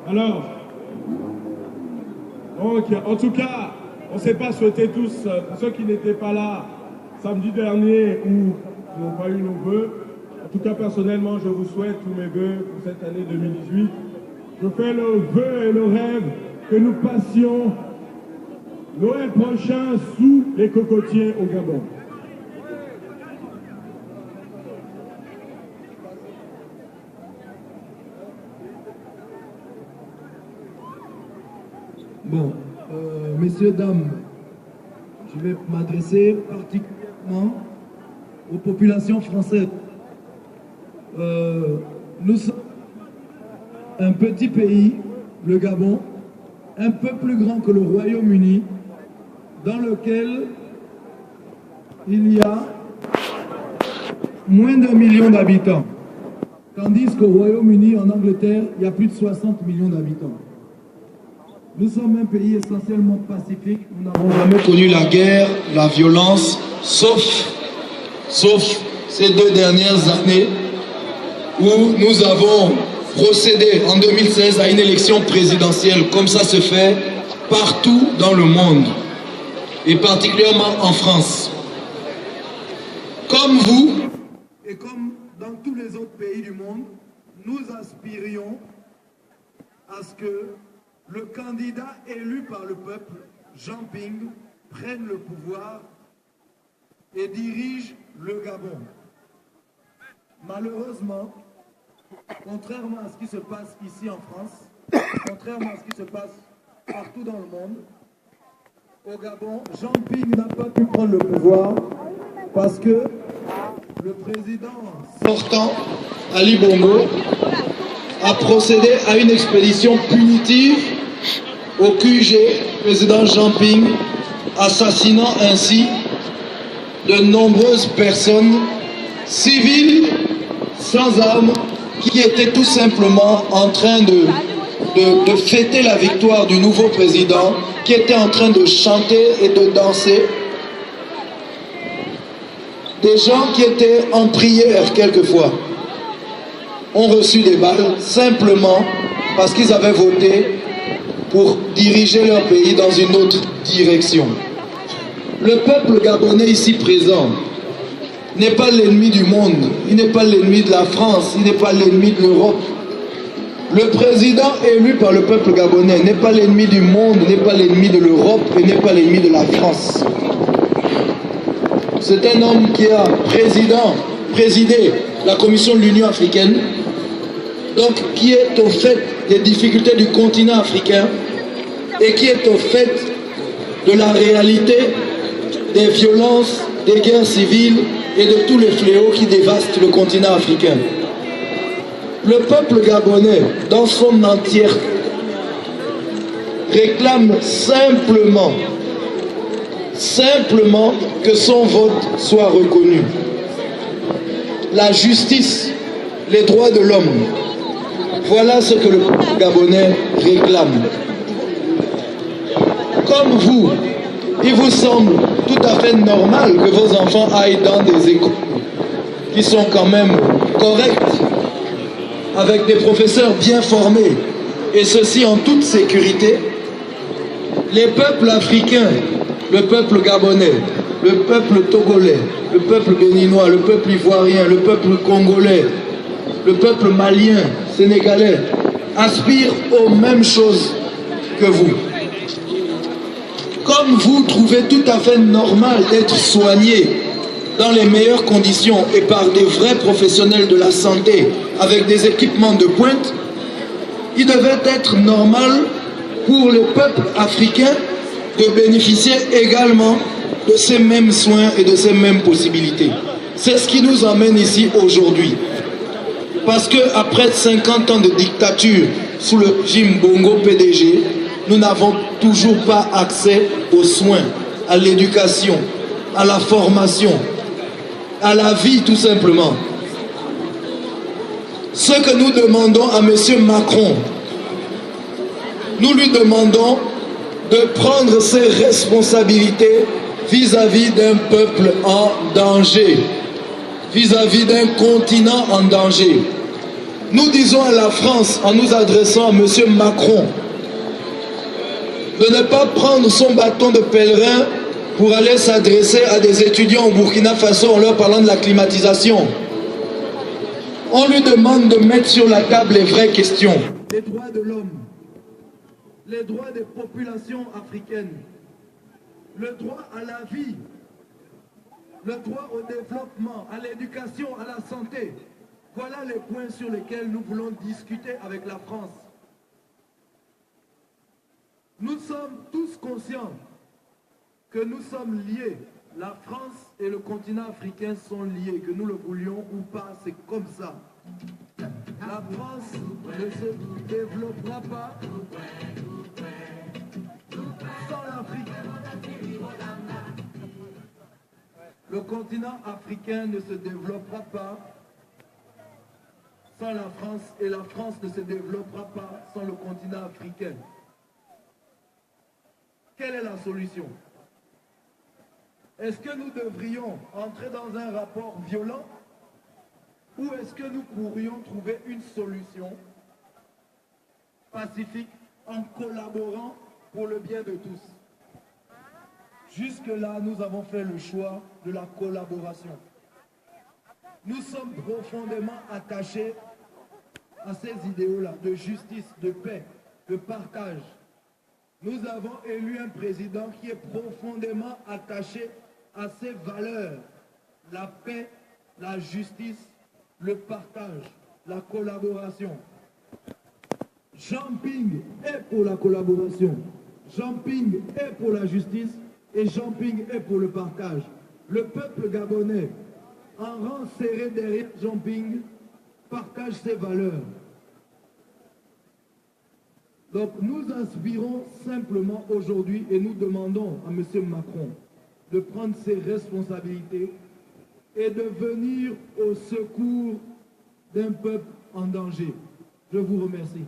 Alors, donc, en tout cas, on ne s'est pas souhaité tous, pour ceux qui n'étaient pas là samedi dernier ou qui n'ont pas eu nos vœux. En tout cas, personnellement, je vous souhaite tous mes vœux pour cette année 2018. Je fais le vœu et le rêve que nous passions Noël prochain sous les cocotiers au Gabon. Bon, messieurs, dames, je vais m'adresser particulièrement aux populations françaises. Nous sommes un petit pays, le Gabon, un peu plus grand que le Royaume-Uni, dans lequel il y a moins d'1 million d'habitants. Tandis qu'au Royaume-Uni, en Angleterre, il y a plus de 60 millions d'habitants. Nous sommes un pays essentiellement pacifique. Nous n'avons jamais connu la guerre, la violence, sauf ces 2 dernières années où nous avons procédé en 2016 à une élection présidentielle, comme ça se fait partout dans le monde, et particulièrement en France. Comme vous, et comme dans tous les autres pays du monde, nous aspirions à ce que le candidat élu par le peuple, Jean Ping, prenne le pouvoir et dirige le Gabon. Malheureusement, contrairement à ce qui se passe ici en France, contrairement à ce qui se passe partout dans le monde, au Gabon, Jean Ping n'a pas pu prendre le pouvoir parce que le président sortant, Ali Bongo, a procédé à une expédition punitive au QG, président Jean Ping, assassinant ainsi de nombreuses personnes civiles sans armes qui étaient tout simplement en train de fêter la victoire du nouveau président, qui était en train de chanter et de danser. Des gens qui étaient en prière quelquefois ont reçu des balles simplement parce qu'ils avaient voté pour diriger leur pays dans une autre direction. Le peuple gabonais ici présent n'est pas l'ennemi du monde, il n'est pas l'ennemi de la France, il n'est pas l'ennemi de l'Europe. Le président élu par le peuple gabonais n'est pas l'ennemi du monde, n'est pas l'ennemi de l'Europe et n'est pas l'ennemi de la France. C'est un homme qui a présidé la Commission de l'Union africaine, donc qui est au fait des difficultés du continent africain et qui est au fait de la réalité des violences, des guerres civiles et de tous les fléaux qui dévastent le continent africain. Le peuple gabonais, dans son entièreté, réclame simplement que son vote soit reconnu. La justice, les droits de l'homme, voilà ce que le peuple gabonais réclame. Comme vous, il vous semble tout à fait normal que vos enfants aillent dans des écoles qui sont quand même correctes, avec des professeurs bien formés, et ceci en toute sécurité. Les peuples africains, le peuple gabonais, le peuple togolais, le peuple béninois, le peuple ivoirien, le peuple congolais, le peuple malien, sénégalais, aspirent aux mêmes choses que vous. Comme vous trouvez tout à fait normal d'être soigné dans les meilleures conditions et par des vrais professionnels de la santé avec des équipements de pointe, il devait être normal pour le peuple africain de bénéficier également de ces mêmes soins et de ces mêmes possibilités. C'est ce qui nous emmène ici aujourd'hui. Parce qu'après 50 ans de dictature sous le régime Bongo PDG, nous n'avons toujours pas accès aux soins, à l'éducation, à la formation, à la vie tout simplement. Ce que nous demandons à M. Macron, nous lui demandons de prendre ses responsabilités vis-à-vis d'un peuple en danger, vis-à-vis d'un continent en danger. Nous disons à la France, en nous adressant à M. Macron, de ne pas prendre son bâton de pèlerin pour aller s'adresser à des étudiants au Burkina Faso en leur parlant de la climatisation. On lui demande de mettre sur la table les vraies questions. Les droits de l'homme, les droits des populations africaines, le droit à la vie, le droit au développement, à l'éducation, à la santé. Voilà les points sur lesquels nous voulons discuter avec la France. Nous sommes tous conscients que nous sommes liés. La France et le continent africain sont liés, que nous le voulions ou pas, c'est comme ça. La France ne se développera pas sans l'Afrique. Le continent africain ne se développera pas sans la France et la France ne se développera pas sans le continent africain. Quelle est la solution? Est-ce que nous devrions entrer dans un rapport violent ou est-ce que nous pourrions trouver une solution pacifique en collaborant pour le bien de tous? Jusque-là, nous avons fait le choix de la collaboration. Nous sommes profondément attachés à ces idéaux-là de justice, de paix, de partage. Nous avons élu un président qui est profondément attaché à ces valeurs, la paix, la justice, le partage, la collaboration. Jean Ping est pour la collaboration, Jean Ping est pour la justice et Jean Ping est pour le partage. Le peuple gabonais, en rang serré derrière Jean Ping, partage ses valeurs. Donc nous aspirons simplement aujourd'hui et nous demandons à M. Macron de prendre ses responsabilités et de venir au secours d'un peuple en danger. Je vous remercie.